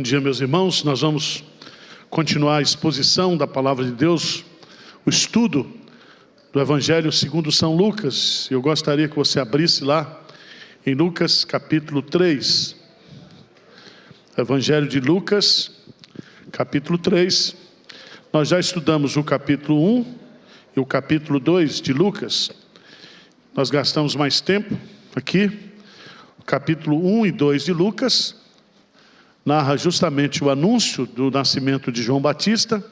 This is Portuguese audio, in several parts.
Bom dia, meus irmãos. Nós vamos continuar a exposição da Palavra de Deus, o estudo do Evangelho segundo São Lucas. Eu gostaria que você abrisse lá em Lucas capítulo 3. Evangelho de Lucas, capítulo 3. Nós já estudamos o capítulo 1 e o capítulo 2 de Lucas. Nós gastamos mais tempo aqui. O capítulo 1 e 2 de Lucas narra justamente o anúncio do nascimento de João Batista,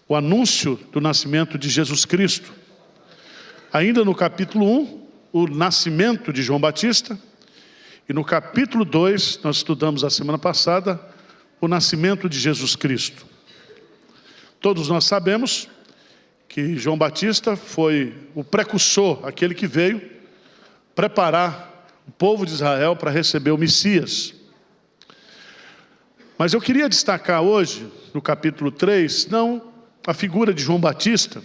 o anúncio do nascimento de Jesus Cristo. Ainda no capítulo 1, o nascimento de João Batista, e no capítulo 2, nós estudamos a semana passada, o nascimento de Jesus Cristo. Todos nós sabemos que João Batista foi o precursor, aquele que veio preparar o povo de Israel para receber o Messias. Mas eu queria destacar hoje, no capítulo 3, não a figura de João Batista,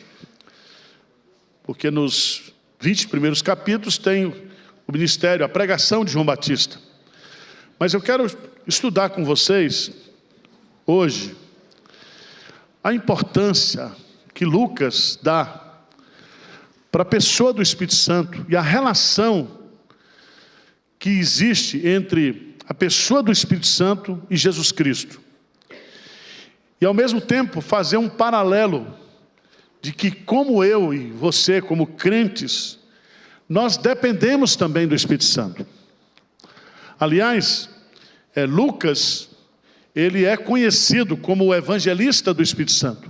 porque nos 20 primeiros capítulos tem o ministério, a pregação de João Batista. Mas eu quero estudar com vocês, hoje, a importância que Lucas dá para a pessoa do Espírito Santo e a relação que existe entre a pessoa do Espírito Santo e Jesus Cristo. E ao mesmo tempo fazer um paralelo de que como eu e você, como crentes, nós dependemos também do Espírito Santo. Aliás, Lucas, ele é conhecido como o evangelista do Espírito Santo.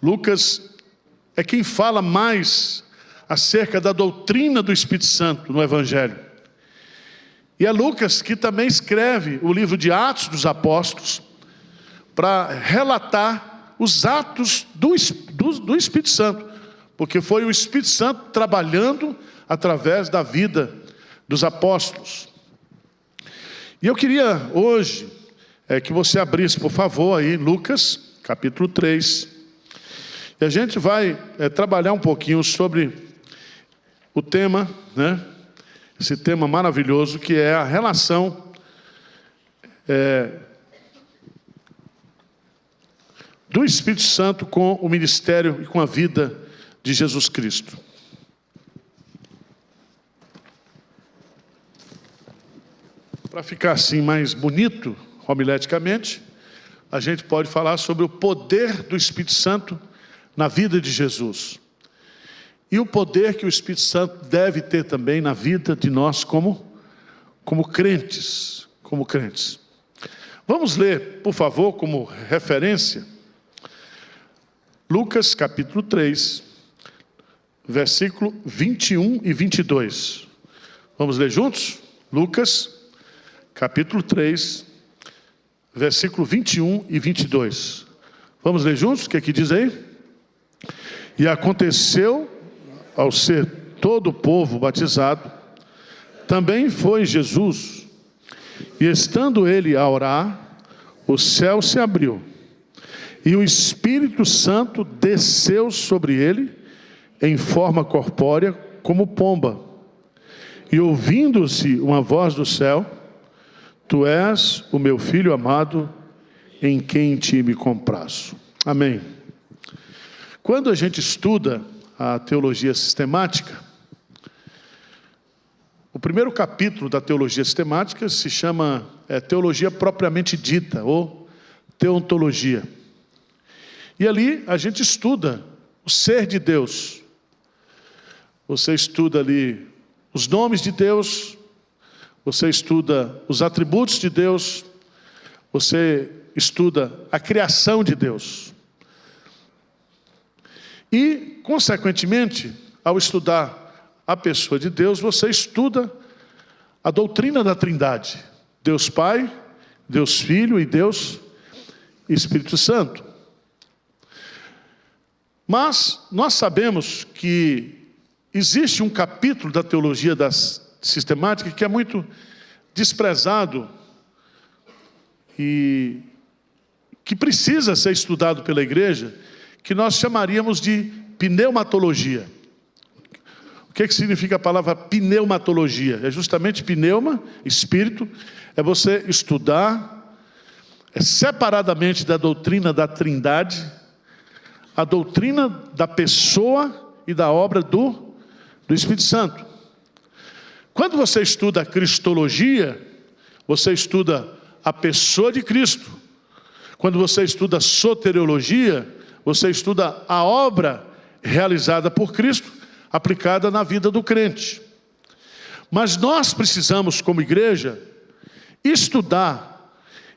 Lucas é quem fala mais acerca da doutrina do Espírito Santo no Evangelho. E é Lucas que também escreve o livro de Atos dos Apóstolos para relatar os atos do Espírito Santo, porque foi o Espírito Santo trabalhando através da vida dos apóstolos. E eu queria hoje que você abrisse, por favor, aí Lucas, capítulo 3. E a gente vai trabalhar um pouquinho sobre o tema, né? Esse tema maravilhoso que é a relação do Espírito Santo com o ministério e com a vida de Jesus Cristo. Para ficar assim mais bonito, homileticamente, a gente pode falar sobre o poder do Espírito Santo na vida de Jesus. E o poder que o Espírito Santo deve ter também na vida de nós como crentes. Vamos ler, por favor, como referência, Lucas capítulo 3, versículo 21 e 22. Vamos ler juntos? Lucas capítulo 3, versículo 21 e 22. Vamos ler juntos? O que aqui diz aí? E aconteceu, ao ser todo o povo batizado, também foi Jesus, e estando ele a orar, o céu se abriu, e o Espírito Santo desceu sobre ele, em forma corpórea, como pomba. E ouvindo-se uma voz do céu: Tu és o meu Filho amado, em quem te me comprazo. Amém. Quando a gente estuda a teologia sistemática, o primeiro capítulo da teologia sistemática se chama teologia propriamente dita, ou teontologia. E ali a gente estuda o ser de Deus. Você estuda ali os nomes de Deus, você estuda os atributos de Deus, você estuda a criação de Deus. E, consequentemente, ao estudar a pessoa de Deus, você estuda a doutrina da Trindade. Deus Pai, Deus Filho e Deus Espírito Santo. Mas nós sabemos que existe um capítulo da teologia sistemática que é muito desprezado e que precisa ser estudado pela igreja, que nós chamaríamos de pneumatologia. O que significa a palavra pneumatologia? É justamente pneuma, espírito, é você estudar separadamente da doutrina da Trindade, a doutrina da pessoa e da obra do Espírito Santo. Quando você estuda a cristologia, você estuda a pessoa de Cristo. Quando você estuda a soteriologia, você estuda a obra realizada por Cristo, aplicada na vida do crente. Mas nós precisamos, como igreja, estudar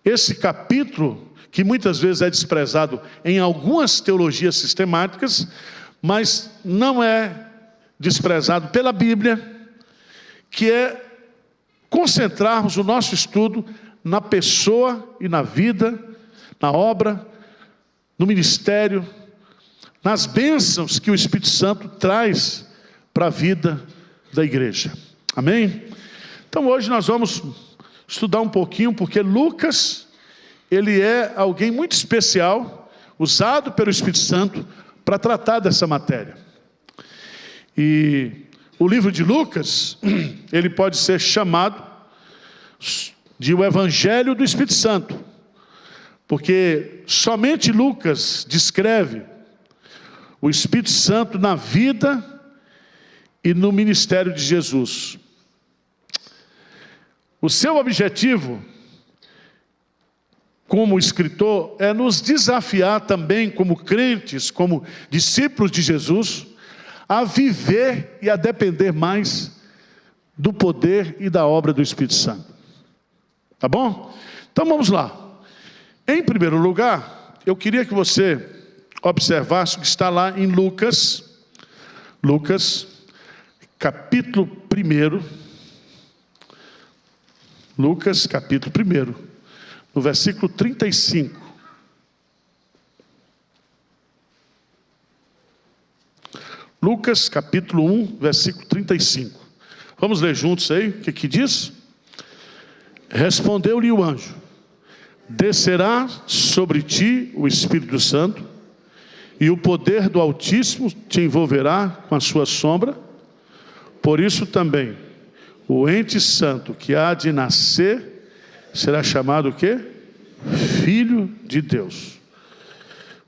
esse capítulo, que muitas vezes é desprezado em algumas teologias sistemáticas, mas não é desprezado pela Bíblia, que é concentrarmos o nosso estudo na pessoa e na vida, na obra, no ministério, nas bênçãos que o Espírito Santo traz para a vida da igreja. Amém? Então hoje nós vamos estudar um pouquinho, porque Lucas, ele é alguém muito especial, usado pelo Espírito Santo para tratar dessa matéria. E o livro de Lucas, ele pode ser chamado de o Evangelho do Espírito Santo, porque somente Lucas descreve o Espírito Santo na vida e no ministério de Jesus. O seu objetivo, como escritor, é nos desafiar também, como crentes, como discípulos de Jesus, a viver e a depender mais do poder e da obra do Espírito Santo. Tá bom? Então vamos lá. Em primeiro lugar, eu queria que você observasse o que está lá em Lucas, capítulo 1. Lucas, capítulo 1, no versículo 35. Lucas, capítulo 1, versículo 35. Vamos ler juntos aí, o que diz? Respondeu-lhe o anjo: descerá sobre ti o Espírito Santo, e o poder do Altíssimo te envolverá com a sua sombra. Por isso também, o ente santo que há de nascer será chamado o quê? Filho de Deus.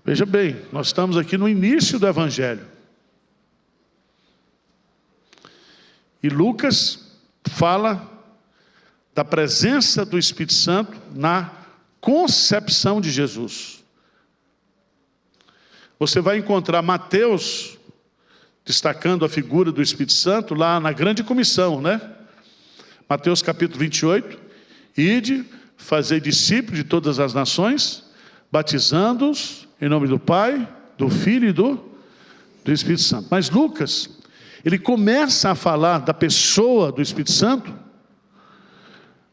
Veja bem, nós estamos aqui no início do Evangelho. E Lucas fala da presença do Espírito Santo na concepção de Jesus. Você vai encontrar Mateus destacando a figura do Espírito Santo lá na grande comissão, né? Mateus capítulo 28, ide, fazei discípulos de todas as nações, batizando-os em nome do Pai, do Filho e do Espírito Santo. Mas Lucas, ele começa a falar da pessoa do Espírito Santo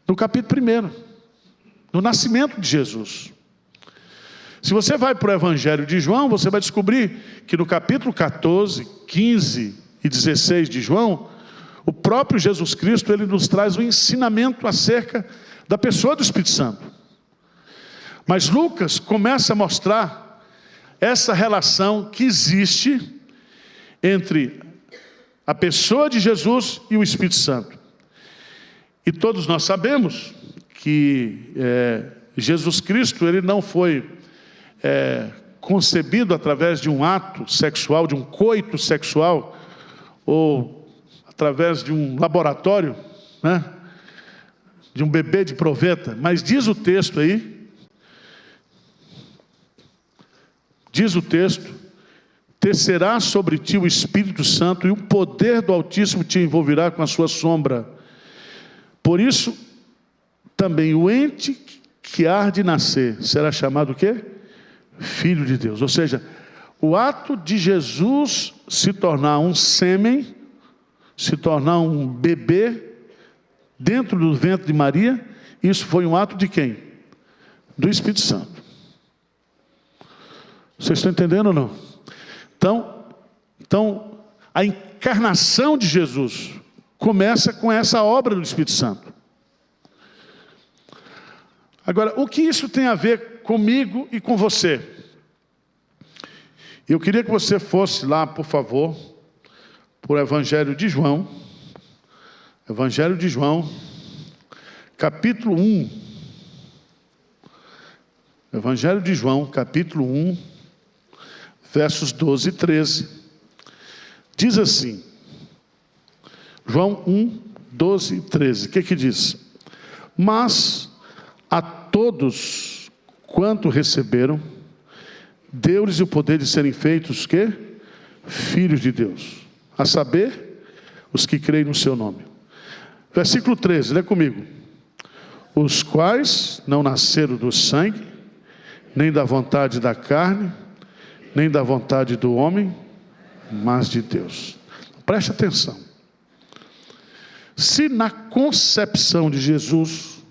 no capítulo 1, no nascimento de Jesus. Se você vai para o Evangelho de João, você vai descobrir que no capítulo 14, 15 e 16 de João, o próprio Jesus Cristo, ele nos traz um ensinamento acerca da pessoa do Espírito Santo. Mas Lucas começa a mostrar essa relação que existe entre a pessoa de Jesus e o Espírito Santo. E todos nós sabemos que Jesus Cristo, ele não foi concebido através de um ato sexual, de um coito sexual, ou através de um laboratório, né? De um bebê de proveta. Mas diz o texto aí, descerá sobre ti o Espírito Santo, e o poder do Altíssimo te envolverá com a sua sombra. Por isso, também o ente que há de nascer será chamado o quê? Filho de Deus. Ou seja, o ato de Jesus se tornar um sêmen, se tornar um bebê dentro do ventre de Maria, isso foi um ato de quem? Do Espírito Santo. Vocês estão entendendo ou não? Então, a encarnação de Jesus começa com essa obra do Espírito Santo. Agora, o que isso tem a ver comigo e com você? Eu queria que você fosse lá, por favor, por Evangelho de João, capítulo 1, Evangelho de João, capítulo 1, versos 12 e 13. Diz assim, João 1, 12 e 13. O que diz? Mas a todos quanto receberam, deu-lhes o poder de serem feitos, quê? Filhos de Deus. A saber, os que creem no seu nome. Versículo 13, lê comigo. Os quais não nasceram do sangue, nem da vontade da carne, nem da vontade do homem, mas de Deus. Preste atenção. Se na concepção de Jesus,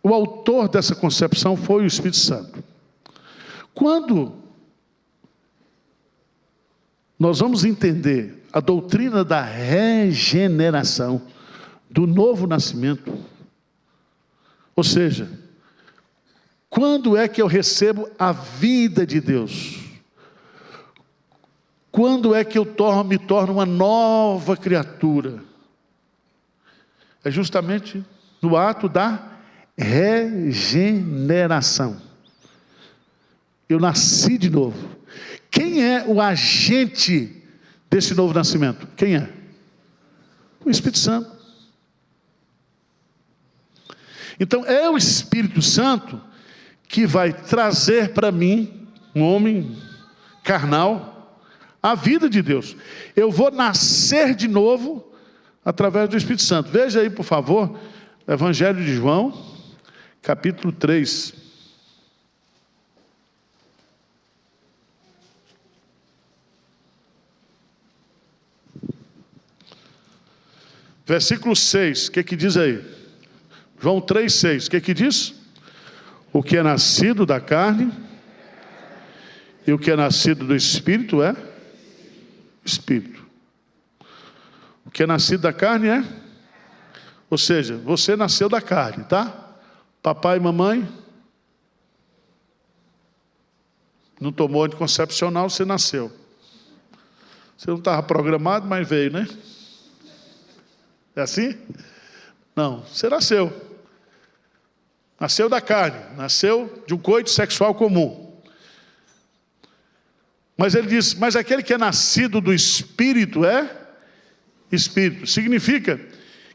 o autor dessa concepção foi o Espírito Santo. Quando nós vamos entender a doutrina da regeneração, do novo nascimento, ou seja, quando é que eu recebo a vida de Deus? Quando é que eu me torno uma nova criatura? É justamente no ato da regeneração. Eu nasci de novo. Quem é o agente desse novo nascimento? Quem é? O Espírito Santo. Então é o Espírito Santo que vai trazer para mim, um homem carnal, a vida de Deus. Eu vou nascer de novo através do Espírito Santo. Veja aí, por favor, o Evangelho de João, capítulo 3. Versículo 6, o que diz aí? João 3, 6, o que diz? O que é nascido da carne e o que é nascido do Espírito é Espírito. O que é nascido da carne é? Ou seja, você nasceu da carne, tá? Papai e mamãe não tomou anticoncepcional, você nasceu. Você não estava programado, mas veio, né? É assim? Não, você nasceu. Nasceu da carne, nasceu de um coito sexual comum. Mas ele diz, mas aquele que é nascido do Espírito é Espírito. Significa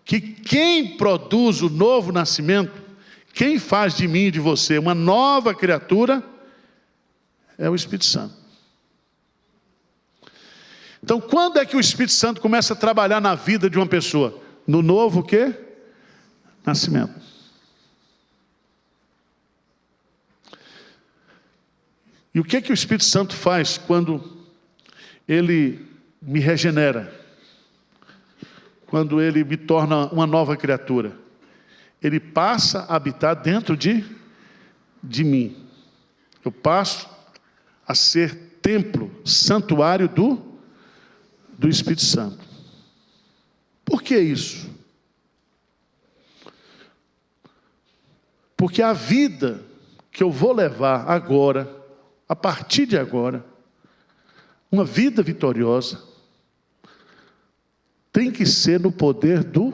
que quem produz o novo nascimento, quem faz de mim e de você uma nova criatura, é o Espírito Santo. Então, quando é que o Espírito Santo começa a trabalhar na vida de uma pessoa? No novo o quê? Nascimento. E o que o Espírito Santo faz quando ele me regenera? Quando ele me torna uma nova criatura? Ele passa a habitar dentro de mim. Eu passo a ser templo, santuário do Espírito Santo. Por que isso? Porque a vida que eu vou levar agora, a partir de agora, uma vida vitoriosa, tem que ser no poder do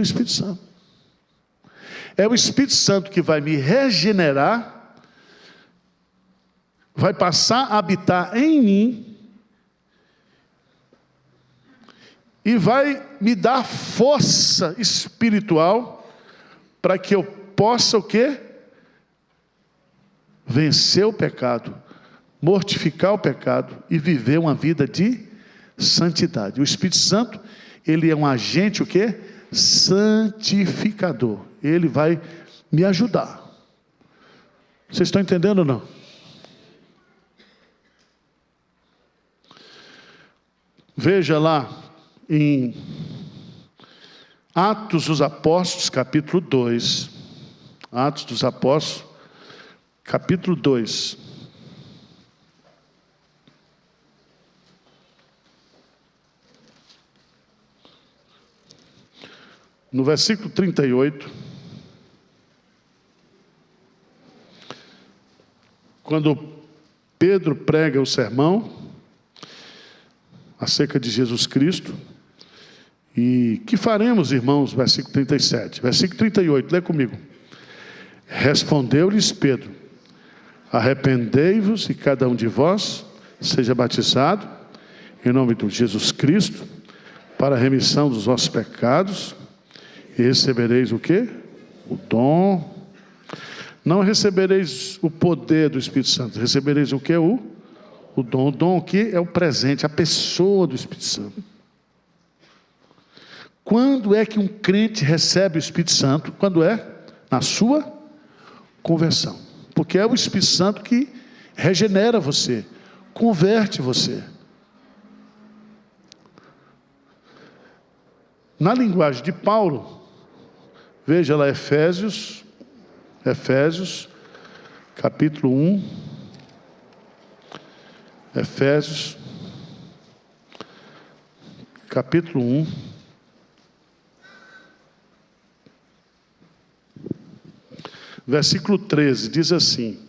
Espírito Santo. É o Espírito Santo que vai me regenerar, vai passar a habitar em mim, e vai me dar força espiritual, para que eu possa o quê? Vencer o pecado, mortificar o pecado e viver uma vida de santidade. O Espírito Santo, ele é um agente o quê? Santificador. Ele vai me ajudar. Vocês estão entendendo ou não? Veja lá em Atos dos Apóstolos, capítulo 2. Atos dos Apóstolos, capítulo 2. No versículo 38, quando Pedro prega o sermão acerca de Jesus Cristo, e que faremos, irmãos, versículo 37, versículo 38, lê comigo. Respondeu-lhes Pedro: arrependei-vos e cada um de vós seja batizado em nome de Jesus Cristo para a remissão dos vossos pecados e recebereis o quê? O dom. Não recebereis o poder do Espírito Santo, recebereis o quê? O dom. O dom aqui é o presente, a pessoa do Espírito Santo. Quando é que um crente recebe o Espírito Santo? Quando é? Na sua conversão. Porque é o Espírito Santo que regenera você, converte você. Na linguagem de Paulo, veja lá Efésios, capítulo 1. Efésios, capítulo 1. Versículo 13, diz assim: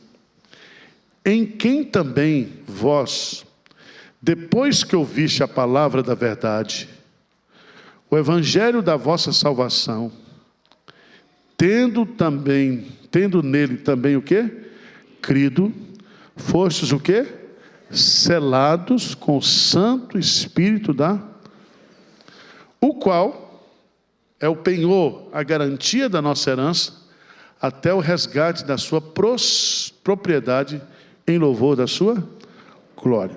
em quem também vós, depois que ouviste a palavra da verdade, o evangelho da vossa salvação, tendo nele também o quê? Crido, fostes o quê? Selados com o Santo Espírito o qual é o penhor, a garantia da nossa herança, até o resgate da sua propriedade em louvor da sua glória.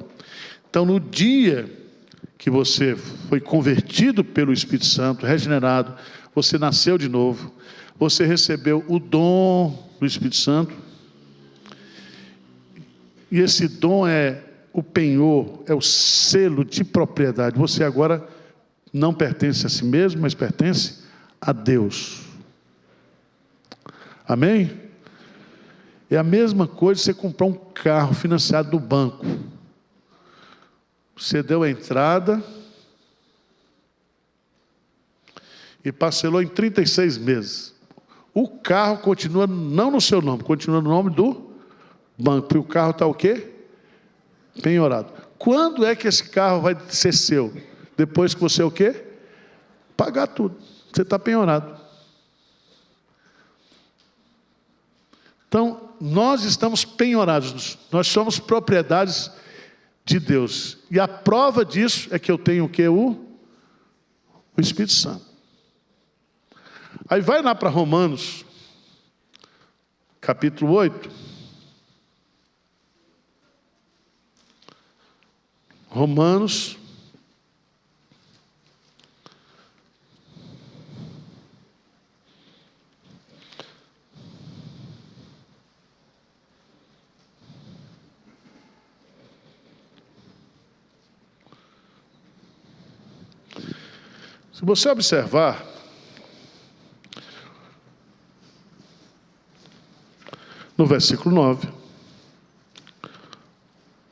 Então, no dia que você foi convertido pelo Espírito Santo, regenerado, você nasceu de novo, você recebeu o dom do Espírito Santo, e esse dom é o penhor, é o selo de propriedade. Você agora não pertence a si mesmo, mas pertence a Deus. Amém? É a mesma coisa você comprar um carro financiado no banco. Você deu a entrada e parcelou em 36 meses. O carro continua não no seu nome, continua no nome do banco. E o carro está o quê? Penhorado. Quando é que esse carro vai ser seu? Depois que você o quê? Pagar tudo. Você está penhorado. Então, nós estamos penhorados, nós somos propriedades de Deus. E a prova disso é que eu tenho o quê? O Espírito Santo. Aí vai lá para Romanos, capítulo 8. Romanos, se você observar, no versículo 9,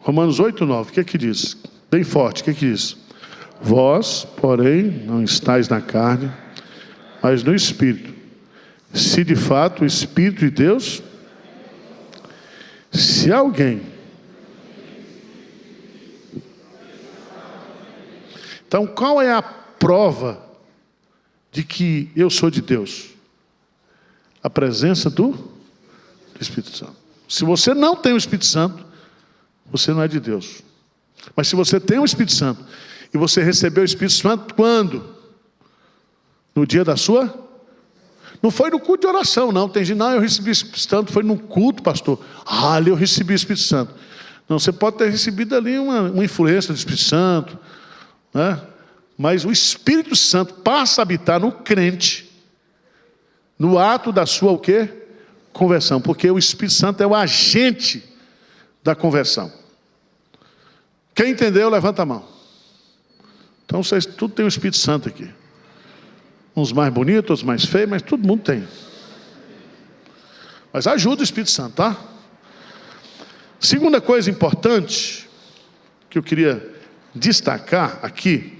Romanos 8, 9, o que é que diz? Bem forte, o que é que diz? Vós, porém, não estáis na carne, mas no Espírito. Se de fato o Espírito de Deus, se alguém... Então, qual é a prova de que eu sou de Deus? A presença do Espírito Santo. Se você não tem o Espírito Santo, você não é de Deus. Mas se você tem o Espírito Santo, e você recebeu o Espírito Santo quando? No dia da sua? Não foi no culto de oração, não. Tem gente, não, eu recebi o Espírito Santo, foi no culto, pastor. Ah, ali eu recebi o Espírito Santo. Não, você pode ter recebido ali uma influência do Espírito Santo, né? Mas o Espírito Santo passa a habitar no crente, no ato da sua o quê? Conversão. Porque o Espírito Santo é o agente da conversão. Quem entendeu, levanta a mão. Então vocês tudo tem o Espírito Santo aqui. Uns mais bonitos, outros mais feios, mas todo mundo tem. Mas ajuda o Espírito Santo, tá? Segunda coisa importante que eu queria destacar aqui,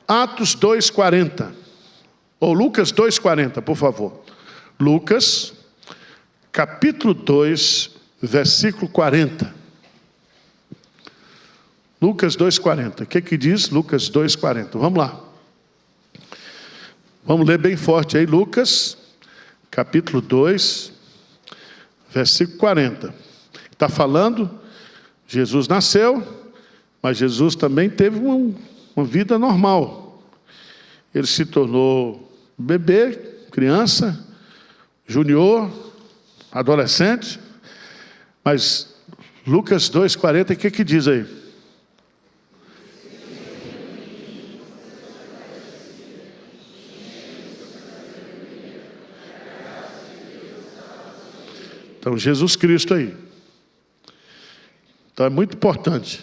Atos 2:40, ou Lucas 2:40, por favor. Lucas, capítulo 2, versículo 40. Lucas 2:40. O que diz Lucas 2:40? Vamos lá. Vamos ler bem forte aí, Lucas capítulo 2, versículo 40. Está falando, Jesus nasceu, mas Jesus também teve uma vida normal. Ele se tornou bebê, criança, junior, adolescente. Mas Lucas 2,40, o que diz aí? Então, Jesus Cristo aí. Então, é muito importante.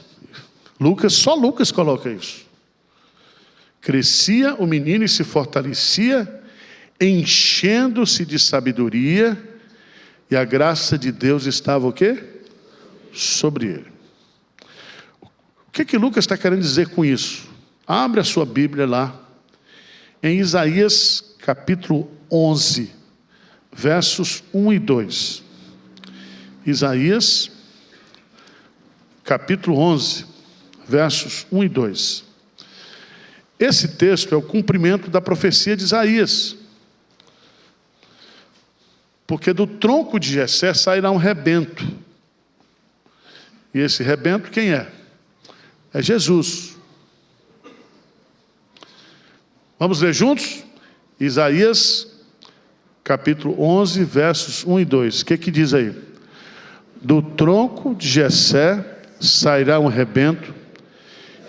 Só Lucas coloca isso. Crescia o menino e se fortalecia, enchendo-se de sabedoria, e a graça de Deus estava o quê? Sobre ele. O que Lucas está querendo dizer com isso? Abre a sua Bíblia lá, em Isaías capítulo 11, versos 1 e 2. Isaías capítulo 11, versos 1 e 2. Esse texto é o cumprimento da profecia de Isaías. Porque do tronco de Jessé sairá um rebento. E esse rebento quem é? É Jesus. Vamos ler juntos? Isaías capítulo 11, versos 1 e 2. O que diz aí? Do tronco de Jessé sairá um rebento,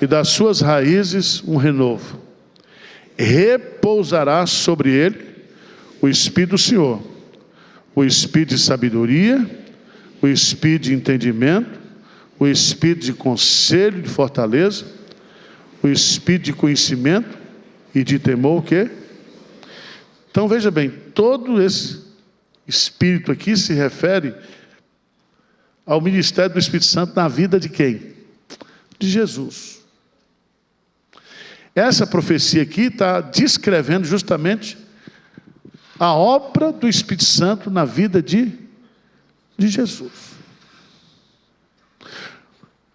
e das suas raízes um renovo. Repousará sobre ele o Espírito do Senhor, o Espírito de sabedoria, o Espírito de entendimento, o Espírito de conselho e de fortaleza, o Espírito de conhecimento e de temor, o quê? Então veja bem, todo esse Espírito aqui se refere ao ministério do Espírito Santo na vida de quem? De Jesus. Essa profecia aqui está descrevendo justamente a obra do Espírito Santo na vida de Jesus.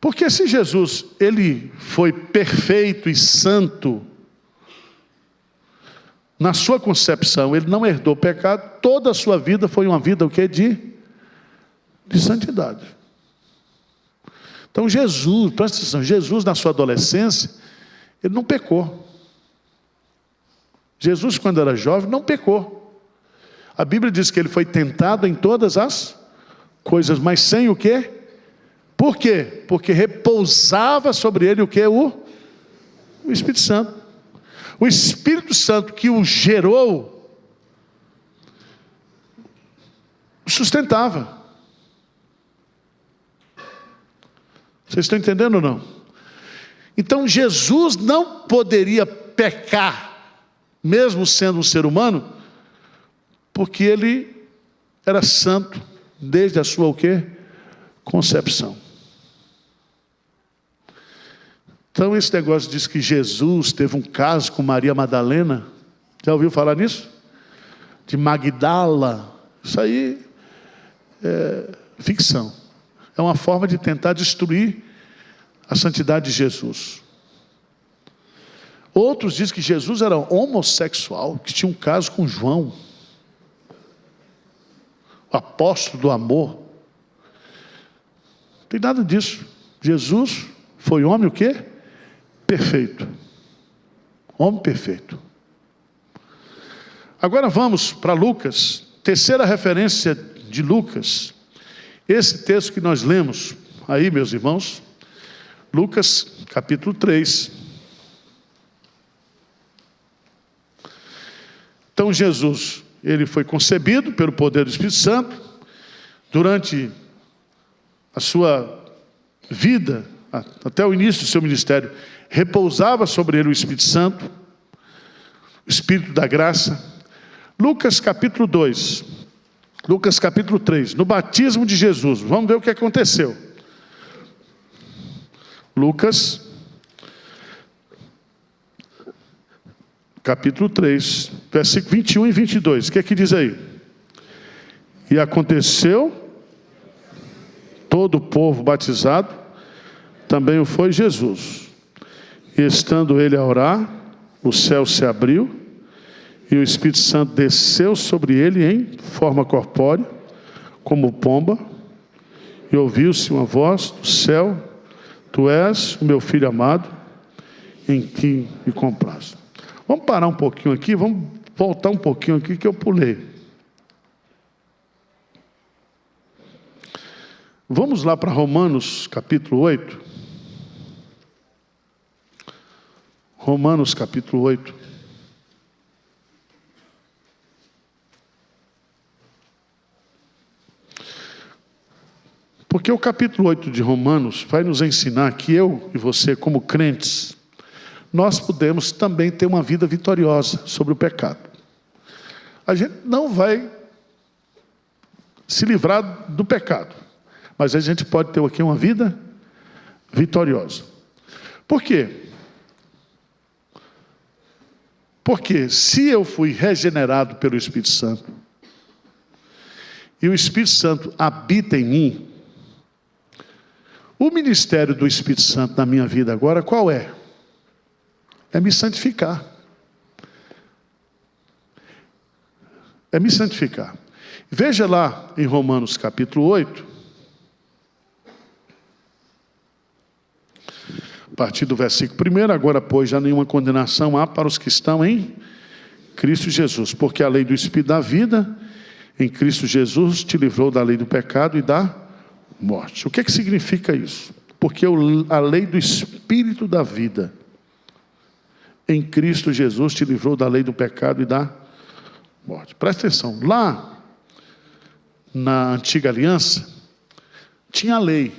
Porque se Jesus, ele foi perfeito e santo, na sua concepção, ele não herdou pecado, toda a sua vida foi uma vida o quê? De santidade. Então Jesus, presta atenção, Jesus na sua adolescência, ele não pecou. Jesus, quando era jovem, não pecou. A Bíblia diz que ele foi tentado em todas as coisas, mas sem o quê? Por quê? Porque repousava sobre ele o quê? O Espírito Santo. O Espírito Santo que o gerou, o sustentava. Vocês estão entendendo ou não? Então Jesus não poderia pecar, mesmo sendo um ser humano, porque ele era santo desde a sua o quê? Concepção. Então esse negócio diz que Jesus teve um caso com Maria Madalena. Já ouviu falar nisso? De Magdala. Isso aí é ficção. É uma forma de tentar destruir a santidade de Jesus. Outros dizem que Jesus era homossexual, que tinha um caso com João, o apóstolo do amor. Não tem nada disso. Jesus foi homem o quê? Perfeito. Homem perfeito. Agora vamos para Lucas, terceira referência de Lucas. Esse texto que nós lemos aí, meus irmãos, Lucas capítulo 3. Então Jesus, ele foi concebido pelo poder do Espírito Santo. Durante a sua vida, até o início do seu ministério, repousava sobre ele o Espírito Santo, o Espírito da graça. Lucas capítulo 2, Lucas capítulo 3, no batismo de Jesus, vamos ver o que aconteceu. Lucas capítulo 3, versículo 21 e 22, o que diz aí? E aconteceu, todo o povo batizado, também o foi Jesus. E estando ele a orar, o céu se abriu, E o Espírito Santo desceu sobre ele em forma corpórea, como pomba, e ouviu-se uma voz do céu: Tu és o meu filho amado, em quem me comprazo. Vamos parar um pouquinho aqui, vamos voltar um pouquinho aqui que eu pulei. Vamos lá para Romanos capítulo 8. Romanos capítulo 8. Porque o capítulo 8 de Romanos vai nos ensinar que eu e você, como crentes, nós podemos também ter uma vida vitoriosa sobre o pecado. A gente não vai se livrar do pecado, mas a gente pode ter aqui uma vida vitoriosa. Por quê? Porque se eu fui regenerado pelo Espírito Santo, e o Espírito Santo habita em mim, o ministério do Espírito Santo na minha vida agora, qual é? É me santificar. É me santificar. Veja lá em Romanos capítulo 8, a partir do versículo 1: Agora, pois, já nenhuma condenação há para os que estão em Cristo Jesus, porque a lei do Espírito da vida em Cristo Jesus te livrou da lei do pecado e da morte. O que significa isso? Porque a lei do Espírito da vida em Cristo Jesus te livrou da lei do pecado e da morte. Presta atenção, lá na antiga aliança tinha a lei,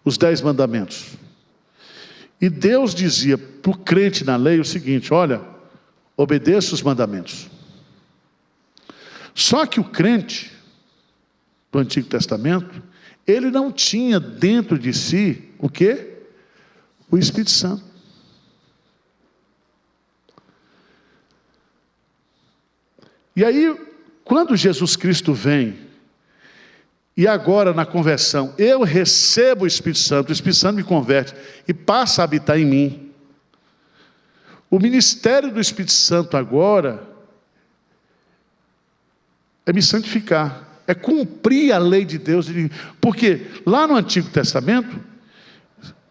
os 10 mandamentos. E Deus dizia para o crente na lei o seguinte: olha, obedeça os mandamentos. Só que o crente do Antigo Testamento, ele não tinha dentro de si o quê? O Espírito Santo. E aí, quando Jesus Cristo vem, e agora na conversão, eu recebo o Espírito Santo me converte e passa a habitar em mim. O ministério do Espírito Santo agora é me santificar, é cumprir a lei de Deus. Porque lá no Antigo Testamento,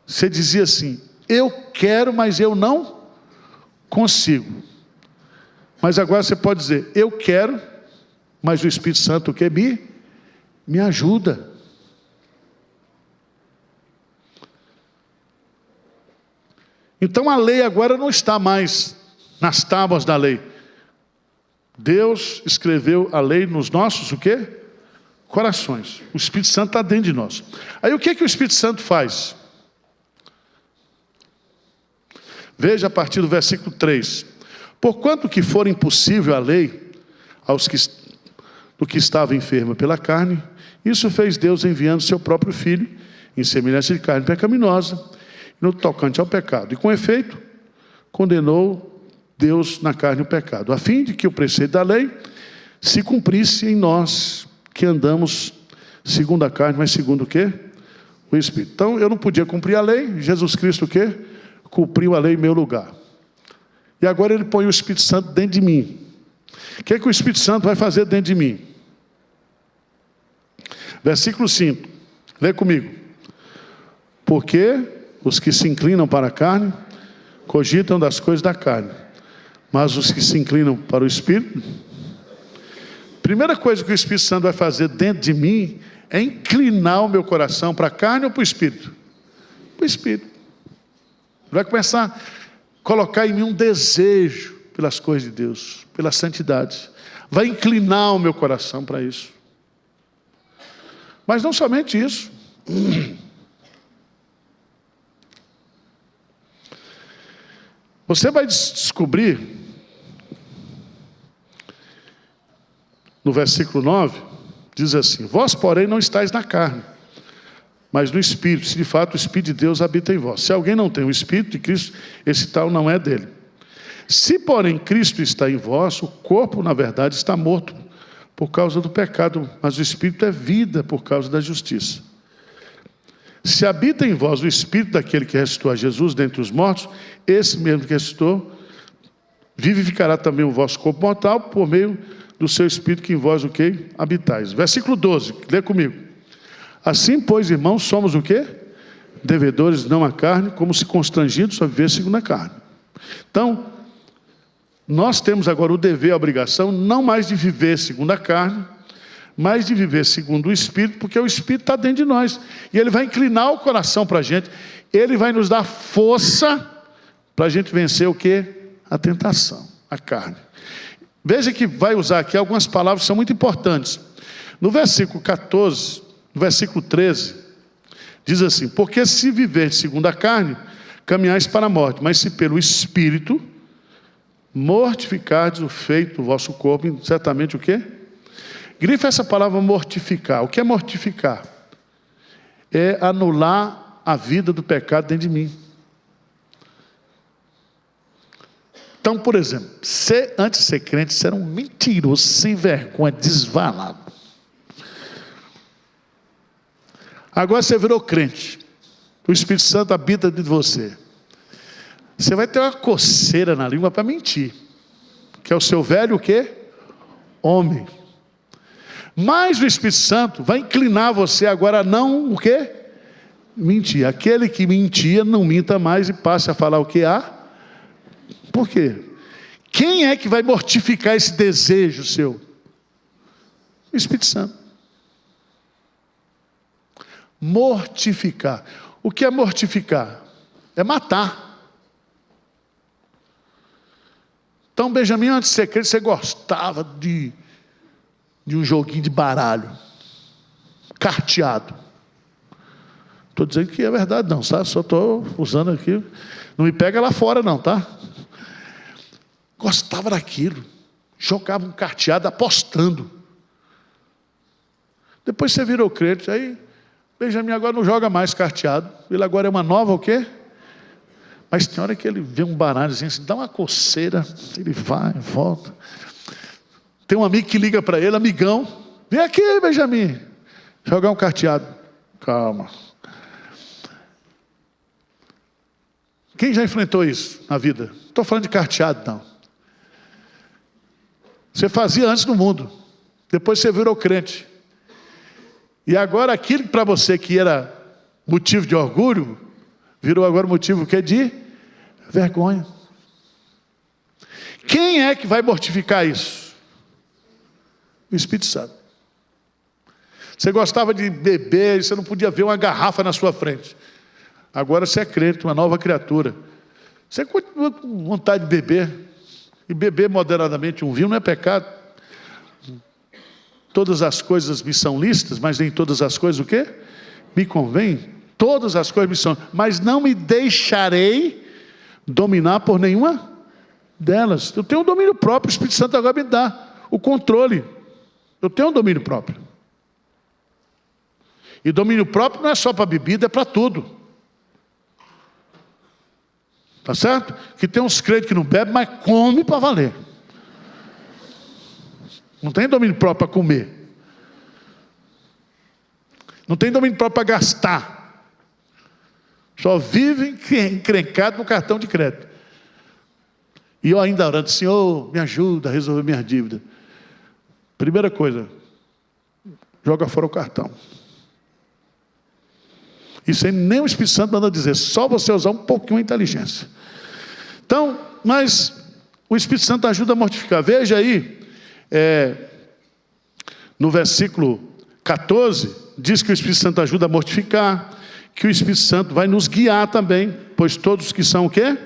você dizia assim: eu quero, mas eu não consigo. Mas agora você pode dizer: eu quero, mas o Espírito Santo quer me ajuda. Então a lei agora não está mais nas tábuas da lei. Deus escreveu a lei nos nossos o quê? Corações. O Espírito Santo está dentro de nós. Aí o que o Espírito Santo faz? Veja a partir do versículo 3. Porquanto que for impossível a lei do que estava enfermo pela carne, isso fez Deus enviando seu próprio Filho, em semelhança de carne pecaminosa, no tocante ao pecado. E com efeito, condenou Deus na carne o pecado, a fim de que o preceito da lei se cumprisse em nós, que andamos segundo a carne, mas segundo o quê? O Espírito. Então, eu não podia cumprir a lei, Jesus Cristo o quê? Cumpriu a lei em meu lugar. E agora Ele põe o Espírito Santo dentro de mim. O que o Espírito Santo vai fazer dentro de mim? Versículo 5, lê comigo. Porque os que se inclinam para a carne, cogitam das coisas da carne, mas os que se inclinam para o Espírito, primeira coisa que o Espírito Santo vai fazer dentro de mim, é inclinar o meu coração para a carne ou para o Espírito? Para o Espírito. Vai começar a colocar em mim um desejo pelas coisas de Deus, pela santidade. Vai inclinar o meu coração para isso. Mas não somente isso. Você vai descobrir, no versículo 9, diz assim: vós, porém, não estáis na carne, mas no Espírito, se de fato o Espírito de Deus habita em vós. Se alguém não tem o Espírito de Cristo, esse tal não é dele. Se, porém, Cristo está em vós, o corpo, na verdade, está morto por causa do pecado, mas o Espírito é vida por causa da justiça. Se habita em vós o Espírito daquele que ressuscitou a Jesus dentre os mortos, esse mesmo que ressuscitou, vivificará também o vosso corpo mortal por meio do seu Espírito que em vós o que? Habitais. Versículo 12, lê comigo. Assim, pois, irmãos, somos o quê? Devedores não à carne, como se constrangidos a viver segundo a carne. Então, nós temos agora o dever, a obrigação, não mais de viver segundo a carne, mas de viver segundo o Espírito, porque o Espírito está dentro de nós. E ele vai inclinar o coração para a gente. Ele vai nos dar força para a gente vencer o quê? A tentação, a carne. Veja que vai usar aqui algumas palavras que são muito importantes. No versículo 14, no versículo 13, diz assim: porque se viver segundo a carne, caminhais para a morte, mas se pelo Espírito mortificardes o feito do vosso corpo, certamente o quê? Grifa essa palavra mortificar. O que é mortificar? É anular a vida do pecado dentro de mim. Então, por exemplo, você, antes de ser crente, você era um mentiroso, sem vergonha, desvalado. Agora você virou crente. O Espírito Santo habita dentro de você. Você vai ter uma coceira na língua para mentir. Que é o seu velho o quê? Homem. Mas o Espírito Santo vai inclinar você agora a não o quê? Mentir. Aquele que mentia, não minta mais e passe a falar o que há. Por quê? Quem é que vai mortificar esse desejo seu? O Espírito Santo. Mortificar. O que é mortificar? É matar. Então, Benjamin, antes de ser crente, você gostava de um joguinho de baralho, carteado. Estou dizendo que é verdade não, sabe? Só estou usando aqui. Não me pega lá fora não, tá? Gostava daquilo. Jogava um carteado apostando. Depois você virou crente, aí Benjamin agora não joga mais carteado. Ele agora é uma nova o quê? Mas tem hora que ele vê um baralho assim, dá uma coceira, ele vai, volta. Tem um amigo que liga para ele, amigão, vem aqui, Benjamin, jogar um carteado. Calma. Quem já enfrentou isso na vida? Não estou falando de carteado, não. Você fazia antes no mundo, depois você virou crente. E agora aquilo para você que era motivo de orgulho, virou agora motivo que é de vergonha. Quem é que vai mortificar isso? O Espírito Santo. Você gostava de beber e você não podia ver uma garrafa na sua frente. Agora você é crente, uma nova criatura. Você continua com vontade de beber. E beber moderadamente um vinho não é pecado. Todas as coisas me são lícitas, mas nem todas as coisas o quê? Me convêm. Todas as coisas me são, mas não me deixarei dominar por nenhuma delas. Eu tenho um domínio próprio, o Espírito Santo agora me dá o controle. Eu tenho um domínio próprio. E domínio próprio não é só para bebida, é para tudo. Tá certo? Que tem uns crentes que não bebem, mas come para valer. Não tem domínio próprio para comer. Não tem domínio próprio para gastar. Só vive encrencado no cartão de crédito. E eu ainda orando, Senhor, me ajuda a resolver minha dívida. Primeira coisa, joga fora o cartão. Isso aí nem o Espírito Santo manda dizer, só você usar um pouquinho a inteligência. Então, mas o Espírito Santo ajuda a mortificar. Veja aí, no versículo 14, diz que o Espírito Santo ajuda a mortificar, que o Espírito Santo vai nos guiar também, pois todos que são o quê?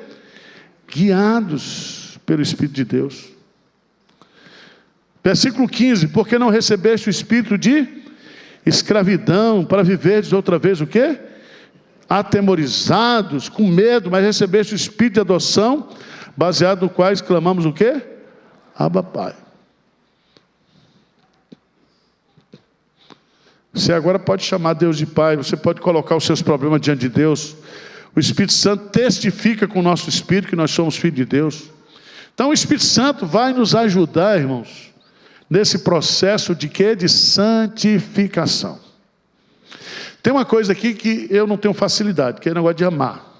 Guiados pelo Espírito de Deus. Versículo 15, porque não recebeste o espírito de escravidão, para viverdes outra vez o quê? Atemorizados, com medo, mas recebeste o espírito de adoção, baseado no qual clamamos o quê? Abba, Pai. Você agora pode chamar Deus de Pai, você pode colocar os seus problemas diante de Deus. O Espírito Santo testifica com o nosso espírito que nós somos filhos de Deus. Então o Espírito Santo vai nos ajudar, irmãos, nesse processo de quê? De santificação. Tem uma coisa aqui que eu não tenho facilidade, que é o negócio de amar.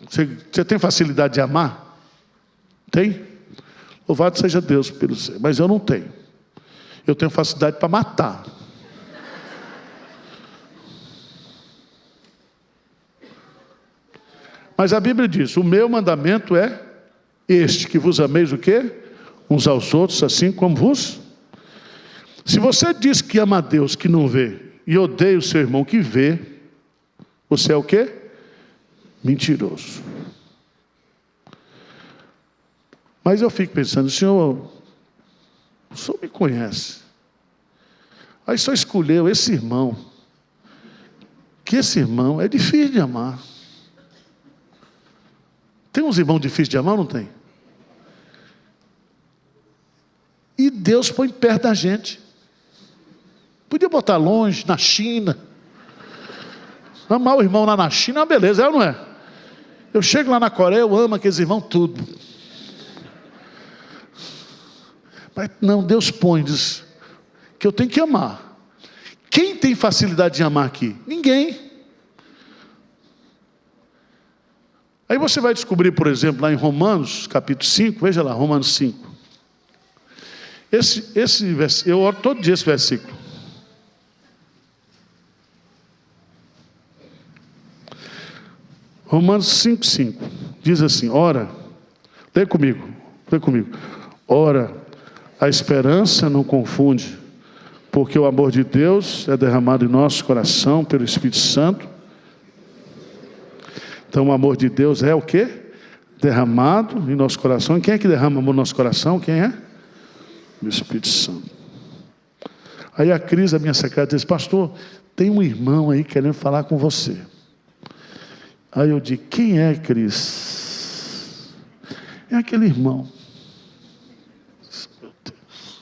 Você tem facilidade de amar? Tem? Louvado seja Deus pelo seu. Mas eu não tenho. Eu tenho facilidade para matar. Mas a Bíblia diz, o meu mandamento é este, que vos ameis o quê? Uns aos outros, assim como vos. Se você diz que ama a Deus que não vê, e odeia o seu irmão que vê, você é o quê? Mentiroso. Mas eu fico pensando, Senhor, o Senhor me conhece. Aí só escolheu esse irmão, que esse irmão é difícil de amar. Tem uns irmãos difíceis de amar ou não tem? E Deus põe perto da gente. Podia botar longe, na China. Amar o irmão lá na China é uma beleza, é ou não é? Eu chego lá na Coreia, eu amo aqueles irmãos tudo. Mas não, Deus põe, diz que eu tenho que amar. Quem tem facilidade de amar aqui? Ninguém. Aí você vai descobrir, por exemplo, lá em Romanos, capítulo 5, veja lá, Romanos 5. Eu oro todo dia esse versículo. Romanos 5,5 diz assim, ora, lê comigo. Ora, a esperança não confunde, porque o amor de Deus é derramado em nosso coração pelo Espírito Santo. Então o amor de Deus é o quê? Derramado em nosso coração. E quem é que derrama amor no nosso coração? Quem é? O Espírito Santo. Aí a Cris, a minha secretária, diz, pastor, tem um irmão aí querendo falar com você. Aí eu digo, quem é, Cris? É aquele irmão. Meu Deus.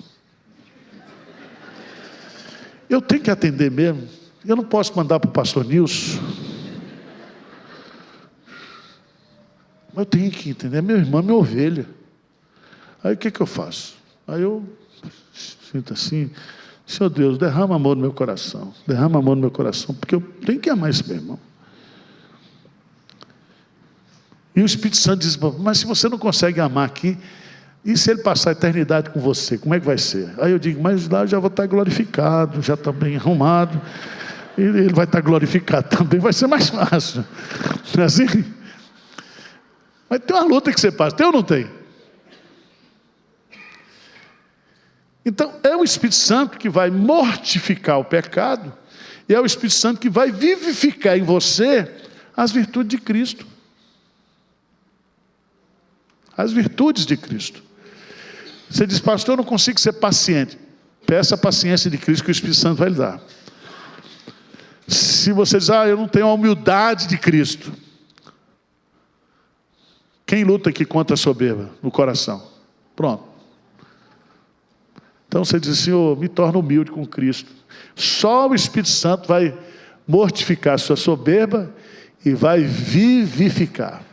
Eu tenho que atender mesmo. Eu não posso mandar para o pastor Nilson. Mas eu tenho que entender, meu irmão é minha ovelha. Aí o que eu faço? Aí eu sinto assim, Senhor Deus, derrama amor no meu coração. Derrama amor no meu coração, porque eu tenho que amar esse meu irmão. E o Espírito Santo diz, mas se você não consegue amar aqui, e se ele passar a eternidade com você, como é que vai ser? Aí eu digo, mas lá eu já vou estar glorificado, já está bem arrumado, e ele vai estar glorificado também, vai ser mais fácil. Não é assim? Mas tem uma luta que você passa, tem ou não tem? Então, é o Espírito Santo que vai mortificar o pecado, e é o Espírito Santo que vai vivificar em você as virtudes de Cristo. As virtudes de Cristo. Você diz, pastor, eu não consigo ser paciente. Peça a paciência de Cristo que o Espírito Santo vai lhe dar. Se você diz, eu não tenho a humildade de Cristo. Quem luta aqui contra a soberba no coração? Pronto. Então você diz, Senhor, me torna humilde com Cristo. Só o Espírito Santo vai mortificar a sua soberba e vai vivificar.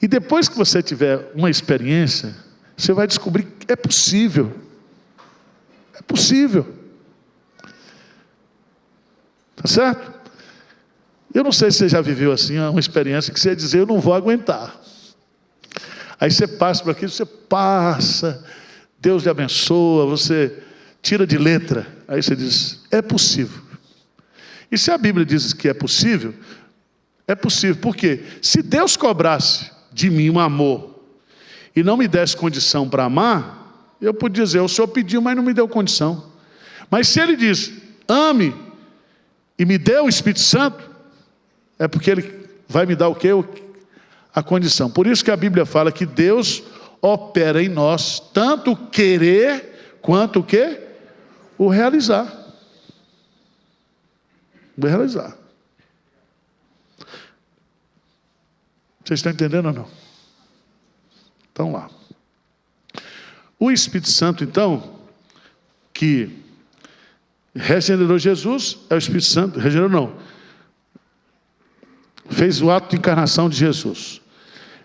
E depois que você tiver uma experiência, você vai descobrir que é possível. É possível. Tá certo? Eu não sei se você já viveu assim, uma experiência que você ia dizer, eu não vou aguentar. Aí você passa por aquilo, você passa, Deus lhe abençoa, você tira de letra. Aí você diz, é possível. E se a Bíblia diz que é possível, por quê? Se Deus cobrasse de mim um amor e não me desse condição para amar, eu podia dizer, o Senhor pediu, mas não me deu condição. Mas se Ele diz, ame, e me deu o Espírito Santo, é porque Ele vai me dar o quê? A condição. Por isso que a Bíblia fala que Deus opera em nós, tanto o querer, quanto o quê? O realizar. O realizar. Vocês estão entendendo ou não? Então lá. O Espírito Santo, então, que regenerou Jesus, é o Espírito Santo, regenerou não, fez o ato de encarnação de Jesus,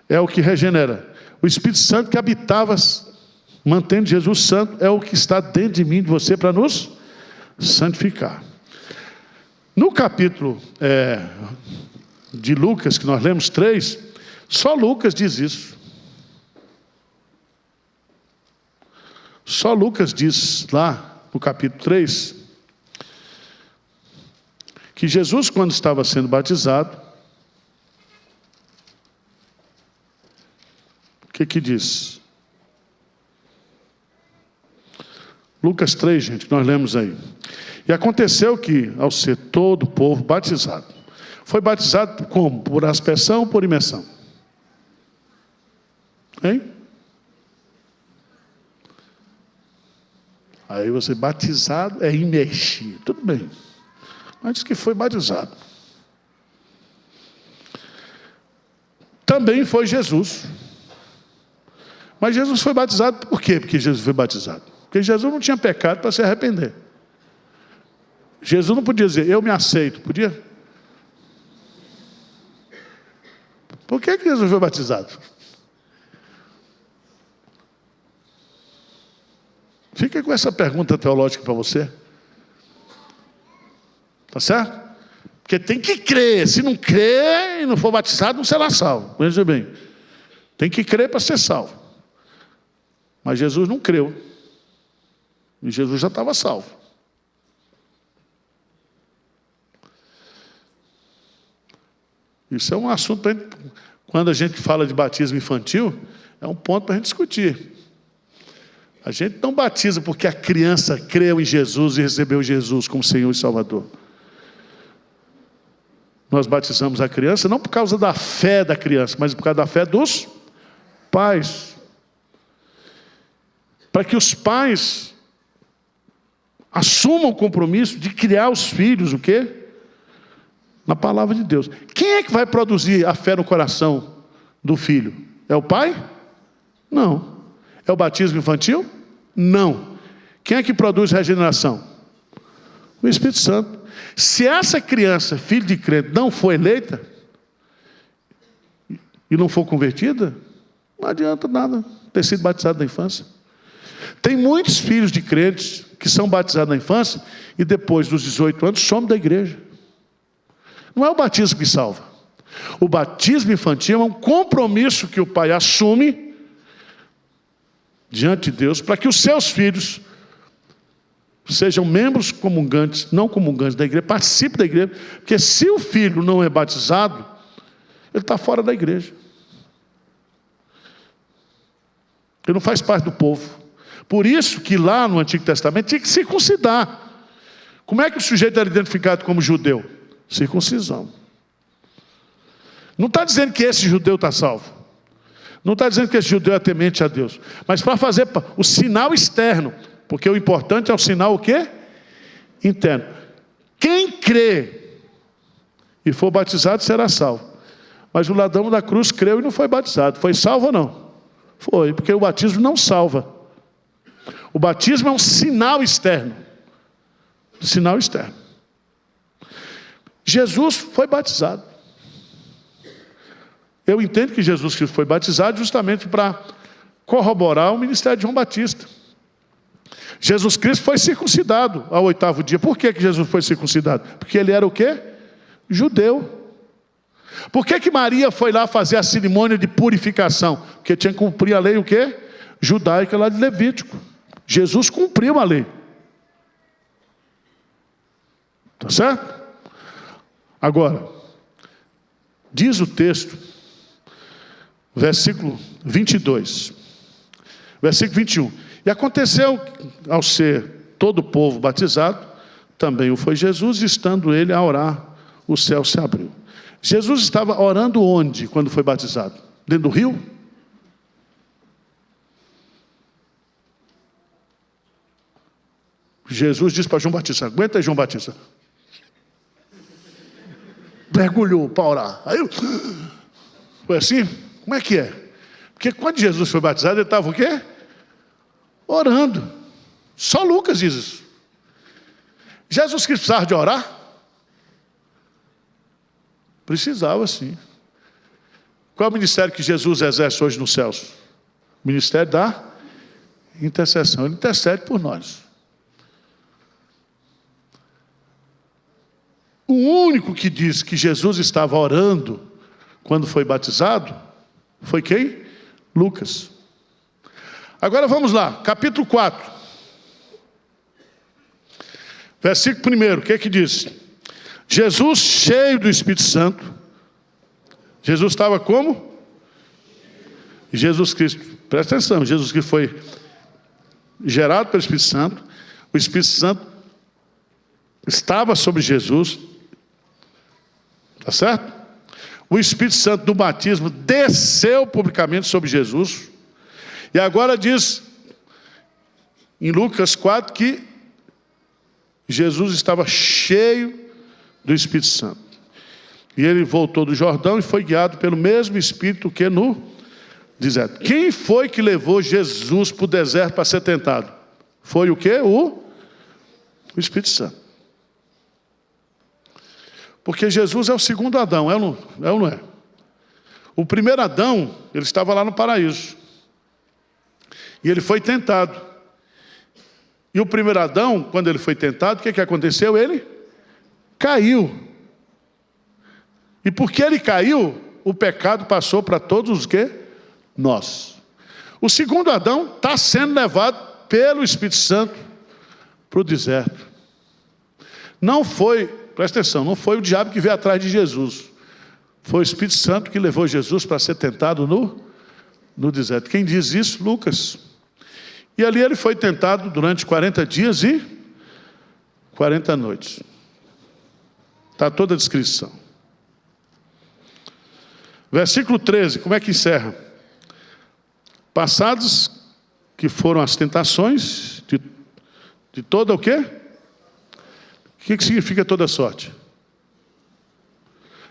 é o que regenera. O Espírito Santo que habitava, mantendo Jesus santo, é o que está dentro de mim, de você, para nos santificar. No capítulo de Lucas, que nós lemos 3, só Lucas diz isso. Só Lucas diz lá no capítulo 3, que Jesus, quando estava sendo batizado, o que diz? Lucas 3, gente, nós lemos aí. E aconteceu que, ao ser todo o povo batizado, foi batizado como? Por aspersão ou por imersão? Hein? Aí você, batizado é imergir. Tudo bem. Mas diz que foi batizado. Também foi Jesus. Mas Jesus foi batizado por quê? Porque Jesus foi batizado. Porque Jesus não tinha pecado para se arrepender. Jesus não podia dizer, eu me aceito. Podia? Por que Jesus foi batizado? Fica com essa pergunta teológica para você. Tá certo? Porque tem que crer. Se não crer e não for batizado, não será salvo. Veja bem. Tem que crer para ser salvo. Mas Jesus não creu. E Jesus já estava salvo. Isso é um assunto, quando a gente fala de batismo infantil, é um ponto para a gente discutir. A gente não batiza porque a criança creu em Jesus e recebeu Jesus como Senhor e Salvador. Nós batizamos a criança não por causa da fé da criança, mas por causa da fé dos pais. Para que os pais assumam o compromisso de criar os filhos, o quê? Na palavra de Deus. Quem é que vai produzir a fé no coração do filho? É o pai? Não. É o batismo infantil? Não. Quem é que produz regeneração? O Espírito Santo. Se essa criança, filho de crente, não for eleita e não for convertida, não adianta nada ter sido batizado na infância. Tem muitos filhos de crentes que são batizados na infância e depois dos 18 anos somem da igreja. Não é o batismo que salva. O batismo infantil é um compromisso que o pai assume diante de Deus para que os seus filhos sejam membros comungantes, não comungantes da igreja, participem da igreja, porque se o filho não é batizado, ele está fora da igreja. Ele não faz parte do povo. Por isso que lá no Antigo Testamento tinha que circuncidar. Como é que o sujeito era identificado como judeu? Circuncisão. Não está dizendo que esse judeu está salvo. Não está dizendo que esse judeu é temente a Deus. Mas para fazer o sinal externo. Porque o importante é o sinal o quê? Interno. Quem crê e for batizado será salvo. Mas o ladrão da cruz creu e não foi batizado. Foi salvo ou não? Foi, porque o batismo não salva. O batismo é um sinal externo. Sinal externo. Jesus foi batizado. Eu entendo que Jesus foi batizado justamente para corroborar o ministério de João Batista. Jesus Cristo foi circuncidado ao 8º dia. Por que Jesus foi circuncidado? Porque ele era o quê? Judeu. Por que Maria foi lá fazer a cerimônia de purificação? Porque tinha que cumprir a lei o quê? Judaica lá de Levítico. Jesus cumpriu a lei. Tá certo? Agora, diz o texto, versículo 22, versículo 21. E aconteceu, ao ser todo o povo batizado, também o foi Jesus, e estando ele a orar, o céu se abriu. Jesus estava orando onde, quando foi batizado? Dentro do rio? Jesus disse para João Batista, aguenta aí, João Batista. Mergulhou para orar. Aí, foi assim? Como é que é? Porque quando Jesus foi batizado, ele estava o quê? Orando. Só Lucas diz isso. Jesus Cristo precisava de orar? Precisava, sim. Qual é o ministério que Jesus exerce hoje nos céus? O ministério da intercessão. Ele intercede por nós. O único que diz que Jesus estava orando quando foi batizado foi quem? Lucas. Agora vamos lá, capítulo 4. Versículo 1, o que é que diz? Jesus cheio do Espírito Santo. Jesus estava como? Jesus Cristo, presta atenção, Jesus Cristo foi gerado pelo Espírito Santo. O Espírito Santo estava sobre Jesus. Tá certo? O Espírito Santo do batismo desceu publicamente sobre Jesus. E agora diz em Lucas 4 que Jesus estava cheio do Espírito Santo. E ele voltou do Jordão e foi guiado pelo mesmo Espírito que no deserto. Quem foi que levou Jesus para o deserto para ser tentado? Foi o quê? O Espírito Santo. Porque Jesus é o segundo Adão, é ou não é? O primeiro Adão, ele estava lá no paraíso. E ele foi tentado. E o primeiro Adão, quando ele foi tentado, o que aconteceu? Ele caiu. E porque ele caiu, o pecado passou para todos os que? Nós. O segundo Adão está sendo levado pelo Espírito Santo para o deserto. Não foi, presta atenção, não foi o diabo que veio atrás de Jesus. Foi o Espírito Santo que levou Jesus para ser tentado no deserto. Quem diz isso? Lucas. E ali ele foi tentado durante 40 dias e 40 noites. Está toda a descrição. Versículo 13, como é que encerra? Passados que foram as tentações de toda o quê? O que significa toda sorte?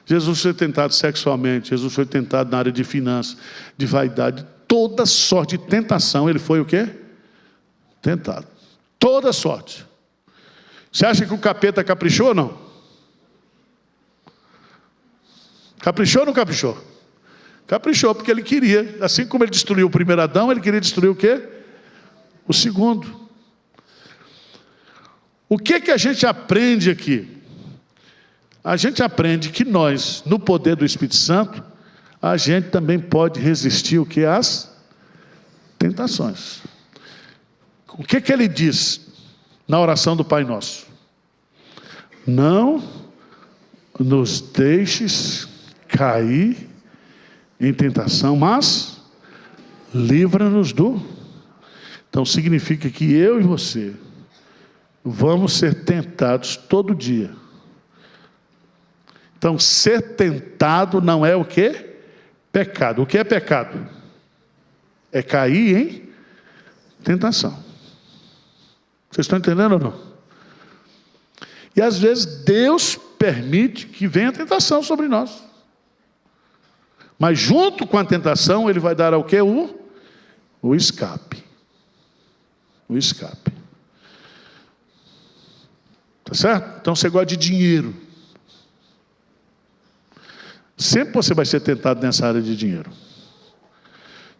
Jesus foi tentado sexualmente, Jesus foi tentado na área de finanças, de vaidade, toda sorte de tentação, ele foi o quê? Tentado. Toda sorte. Você acha que o capeta caprichou ou não? Caprichou ou não caprichou? Caprichou, porque ele queria, assim como ele destruiu o primeiro Adão, ele queria destruir o quê? O segundo. O que a gente aprende aqui? A gente aprende que nós, no poder do Espírito Santo, a gente também pode resistir o que? Às tentações. O que ele diz na oração do Pai Nosso? Não nos deixes cair em tentação, mas livra-nos do... Então significa que eu e você vamos ser tentados todo dia. Então ser tentado não é o quê? Pecado. O que é pecado? É cair em tentação. Vocês estão entendendo ou não? E às vezes Deus permite que venha a tentação sobre nós. Mas junto com a tentação, Ele vai dar ao quê? O escape. O escape. Tá certo? Então você gosta de dinheiro. Sempre você vai ser tentado nessa área de dinheiro.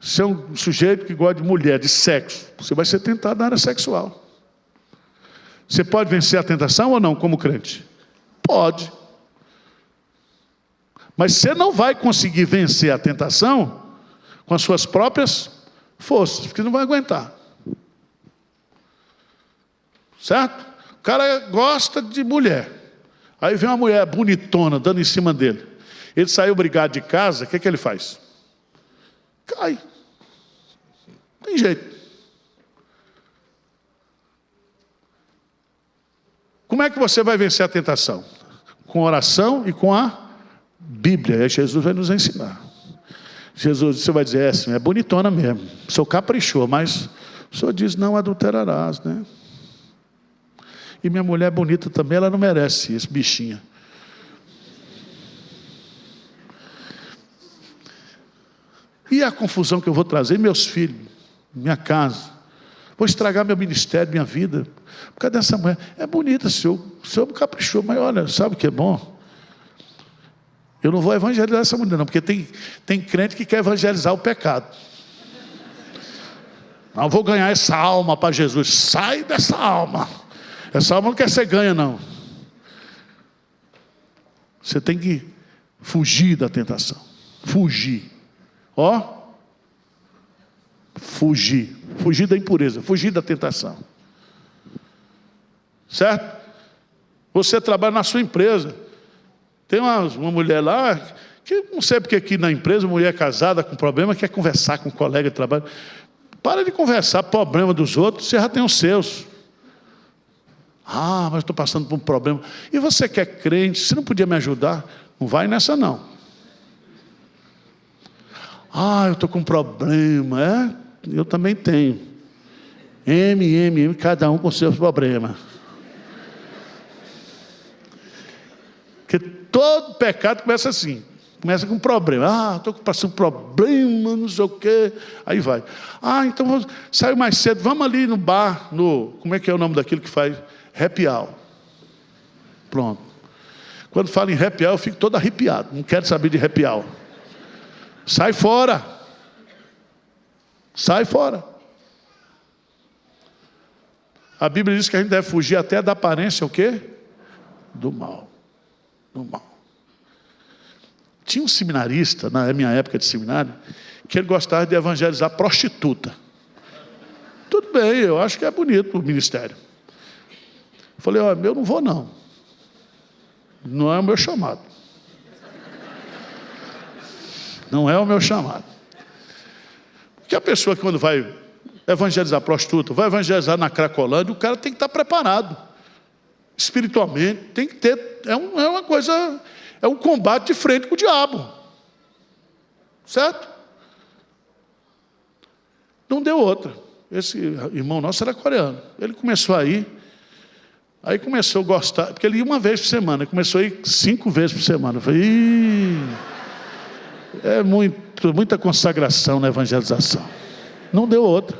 Se é um sujeito que gosta de mulher, de sexo, você vai ser tentado na área sexual. Você pode vencer a tentação ou não, como crente? Pode. Mas você não vai conseguir vencer a tentação com as suas próprias forças, porque não vai aguentar. Certo? O cara gosta de mulher. Aí vem uma mulher bonitona dando em cima dele. Ele saiu brigado de casa, o que ele faz? Cai. Tem jeito. Como é que você vai vencer a tentação? Com oração e com a Bíblia. Aí Jesus vai nos ensinar. Jesus, você vai dizer, é bonitona mesmo. O senhor caprichou, mas o senhor diz, não adulterarás, né? E minha mulher bonita também, ela não merece isso, bichinha. E a confusão que eu vou trazer? Meus filhos, minha casa. Vou estragar meu ministério, minha vida. Por causa dessa mulher. É bonita, o senhor caprichou, mas olha, sabe o que é bom? Eu não vou evangelizar essa mulher, não, porque tem crente que quer evangelizar o pecado. Não vou ganhar essa alma para Jesus. Sai dessa alma. Essa alma não quer ser ganha, não. Você tem que fugir da tentação. Fugir. Ó. Fugir. Fugir da impureza. Fugir da tentação. Certo? Você trabalha na sua empresa. Tem uma mulher lá, que não sei porque aqui na empresa, mulher casada com problema, quer conversar com um colega de trabalho. Para de conversar problema dos outros, você já tem os seus. Ah, mas estou passando por um problema. E você que é crente, você não podia me ajudar? Não vai nessa não. Ah, eu estou com um problema. É, eu também tenho. Cada um com seus problemas. Porque todo pecado começa assim. Começa com problema. Ah, estou passando por problema, não sei o quê. Aí vai. Ah, então saiu mais cedo. Vamos ali no bar, como é que é o nome daquilo que faz? Happy hour. Pronto. Quando falo em happy hour, eu fico todo arrepiado. Não quero saber de happy hour. Sai fora. Sai fora. A Bíblia diz que a gente deve fugir até da aparência o quê? Do mal. Do mal. Tinha um seminarista, na minha época de seminário, que ele gostava de evangelizar prostituta. Tudo bem, eu acho que é bonito o ministério. Eu falei, olha, eu não vou não. Não é o meu chamado. Não é o meu chamado. Porque a pessoa que quando vai evangelizar prostituta, vai evangelizar na Cracolândia, o cara tem que estar preparado. Espiritualmente, tem que ter, é uma coisa, é um combate de frente com o diabo. Certo? Não deu outra. Esse irmão nosso era coreano. Ele começou a ir, aí começou a gostar, porque ele ia uma vez por semana, começou a ir 5 vezes por semana. Eu falei, é muita consagração na evangelização. Não deu outra.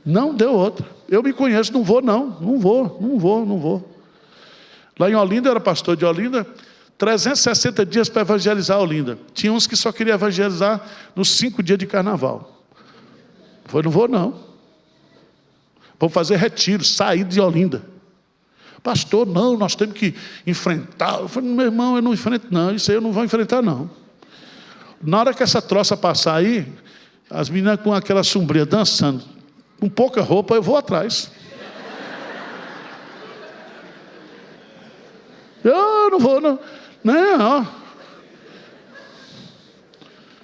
Não deu outra. Eu me conheço, não vou não. Não vou. Lá em Olinda, eu era pastor de Olinda, 360 dias para evangelizar Olinda. Tinha uns que só queriam evangelizar nos 5 dias de carnaval. Eu falei, não vou não. Vamos fazer retiro, sair de Olinda. Pastor, não, nós temos que enfrentar. Eu falei, meu irmão, eu não enfrento não, isso aí eu não vou enfrentar não. Na hora que essa troça passar aí, as meninas com aquela sombria dançando, com pouca roupa, eu vou atrás. Eu não vou não. Não.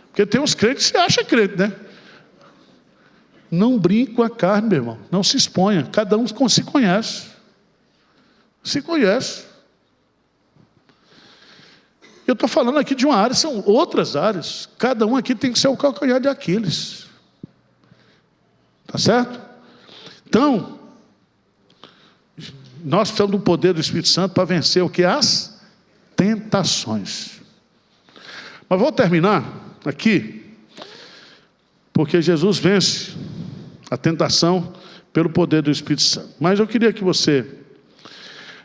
Porque tem uns crentes que se acha crente, né? Não brinque com a carne, meu irmão. Não se exponha. Cada um se conhece. Se conhece. Eu estou falando aqui de uma área, são outras áreas. Cada um aqui tem que ser o calcanhar de Aquiles. Tá certo? Então, nós precisamos do poder do Espírito Santo para vencer o que? As tentações. Mas vou terminar aqui, porque Jesus vence a tentação pelo poder do Espírito Santo. Mas eu queria que você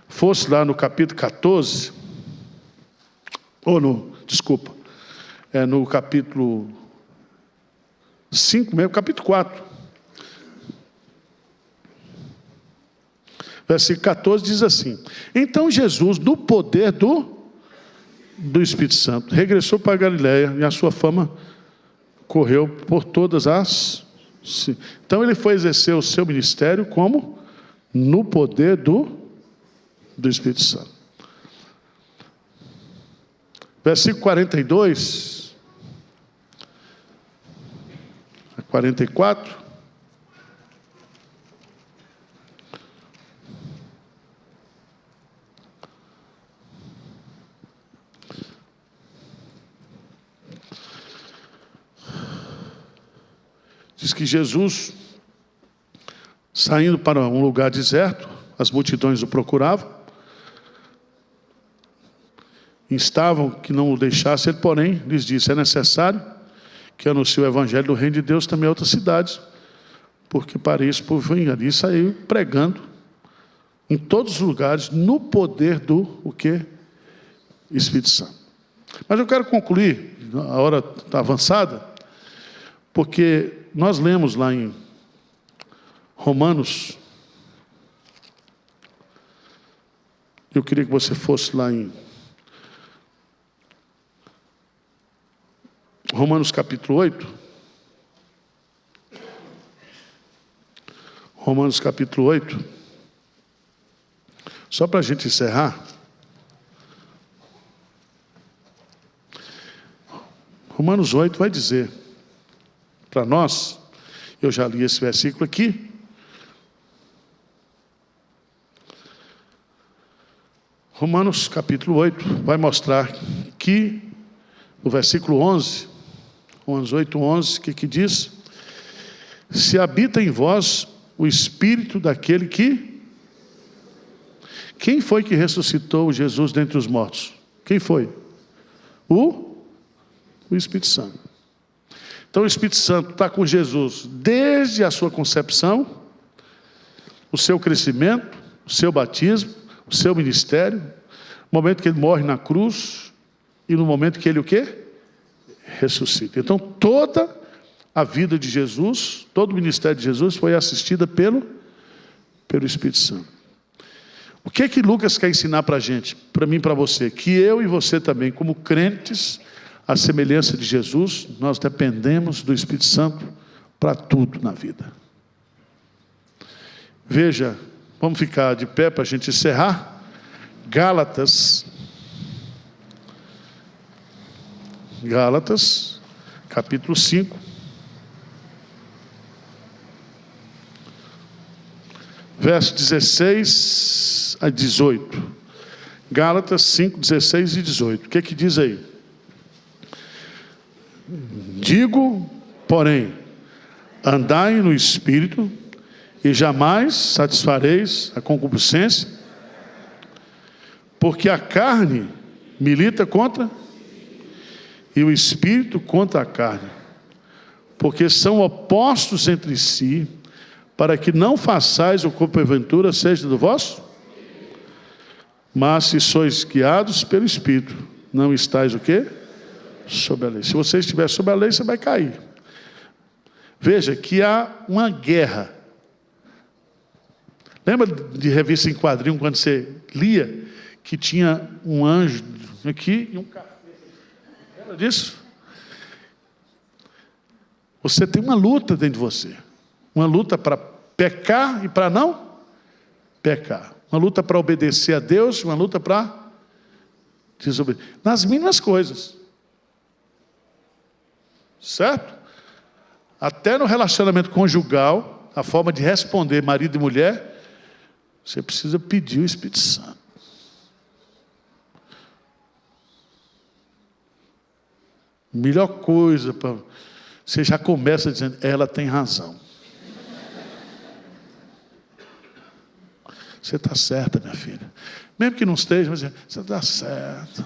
fosse lá no capítulo 14, no capítulo 5 mesmo, capítulo 4. Versículo 14 diz assim: então Jesus, no poder do Espírito Santo, regressou para a Galiléia e a sua fama correu por todas as... Então ele foi exercer o seu ministério como? No poder do Espírito Santo. Versículo 42 a 44. Diz que Jesus, saindo para um lugar deserto, as multidões o procuravam, instavam que não o deixasse, ele, porém, lhes disse: é necessário que anuncie o evangelho do reino de Deus também a outras cidades, porque para isso o povo vinha ali e saiu pregando em todos os lugares, no poder do o quê? Espírito Santo. Mas eu quero concluir, a hora está avançada, porque nós lemos lá em Romanos Eu queria que você fosse lá em Romanos capítulo 8. Romanos capítulo 8. Só para a gente encerrar. Romanos 8 vai dizer para nós, eu já li esse versículo aqui. Romanos capítulo 8 vai mostrar que, no versículo 11, Romanos 8, 11, que diz? Se habita em vós o Espírito daquele que... Quem foi que ressuscitou Jesus dentre os mortos? Quem foi? O Espírito Santo. Então o Espírito Santo está com Jesus desde a sua concepção, o seu crescimento, o seu batismo, o seu ministério, no momento que ele morre na cruz e no momento que ele o quê? Ressuscita. Então toda a vida de Jesus, todo o ministério de Jesus foi assistida pelo Espírito Santo. O que é que Lucas quer ensinar para a gente? Para mim e para você? Que eu e você também, como crentes, à semelhança de Jesus, nós dependemos do Espírito Santo para tudo na vida. Veja, vamos ficar de pé para a gente encerrar. Gálatas, capítulo 5. Verso 16 a 18. Gálatas 5, 16 e 18. O que é que diz aí? Digo, porém, andai no Espírito, e jamais satisfareis a concupiscência, porque a carne milita contra, e o Espírito contra a carne, porque são opostos entre si, para que não façais o que porventura seja do vosso. Mas se sois guiados pelo Espírito, não estáis o quê? Sob a lei. Se você estiver sob a lei, você vai cair. Veja que há uma guerra. Lembra de revista em quadrinho, quando você lia, que tinha um anjo aqui e um café? Lembra disso? Você tem uma luta dentro de você. Uma luta para pecar e para não pecar. Uma luta para obedecer a Deus, uma luta para desobedecer. Nas mínimas coisas. Certo? Até no relacionamento conjugal, a forma de responder marido e mulher, você precisa pedir o Espírito Santo. Melhor coisa para... Você já começa dizendo, ela tem razão. Você está certa, minha filha. Mesmo que não esteja, mas você está certa.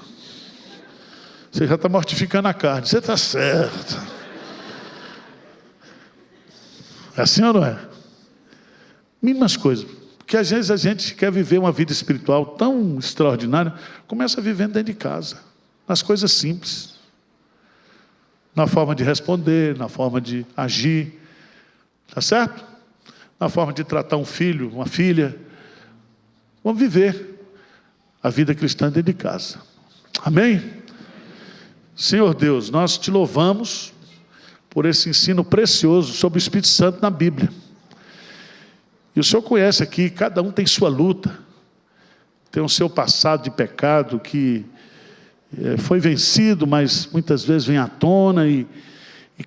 Você já está mortificando a carne. Você está certa. É assim ou não é? Mínimas coisas. Porque às vezes a gente quer viver uma vida espiritual tão extraordinária, começa vivendo dentro de casa. Nas coisas simples. Na forma de responder, na forma de agir. Está certo? Na forma de tratar um filho, uma filha. Vamos viver a vida cristã dentro de casa. Amém? Senhor Deus, nós te louvamos por esse ensino precioso sobre o Espírito Santo na Bíblia. E o Senhor conhece aqui, cada um tem sua luta. Tem o seu passado de pecado que foi vencido, mas muitas vezes vem à tona e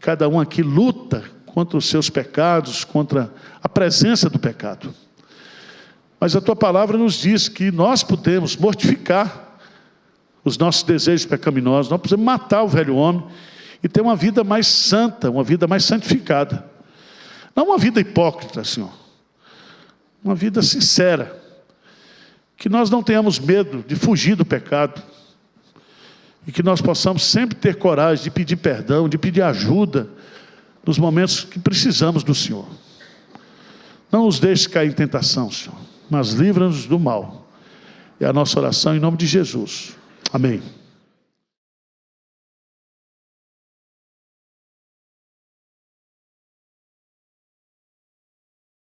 cada um aqui luta contra os seus pecados, contra a presença do pecado. Mas a tua palavra nos diz que nós podemos mortificar os nossos desejos pecaminosos, nós podemos matar o velho homem e ter uma vida mais santa, uma vida mais santificada. Não uma vida hipócrita, Senhor. Uma vida sincera. Que nós não tenhamos medo de fugir do pecado. E que nós possamos sempre ter coragem de pedir perdão, de pedir ajuda nos momentos que precisamos do Senhor. Não nos deixe cair em tentação, Senhor, mas livra-nos do mal. É a nossa oração em nome de Jesus. Amém.